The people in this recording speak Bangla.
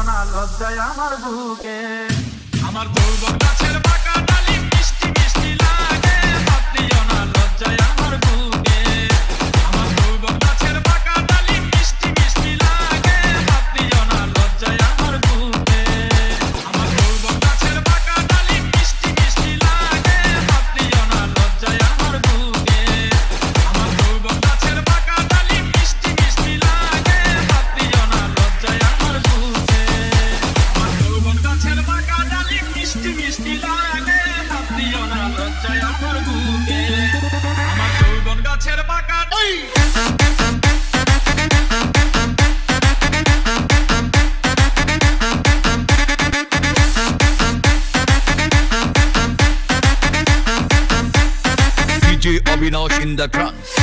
না লজ্জায় আমার বুকে। আমার যৌবন গাছের পাকা ডালি মিষ্টি মিষ্টি লাগে, হাত দিও না লজ্জায় আমার বুকে। আমার যৌবন গাছের পাকা ডালি মিষ্টি মিষ্টি লাগে, হাত দিও না লজ্জায় আমার বুকে। আমার যৌবন গাছের পাকা ডালি মিষ্টি মিষ্টি লাগে, হাত দিও না লজ্জায় আমার বুকে। আমার যৌবন গাছের পাকা ডালি মিষ্টি মিষ্টি লাগে, হাত দিও না লজ্জায় আমার বুকে। আমার যৌবন গাছের পাকা ডালি মিষ্টি মিষ্টি লাগে, হাত দিও না লজ্জায় আমার বুকে। আমার যৌবন গাছের পাকা DJ Avinash in the trance.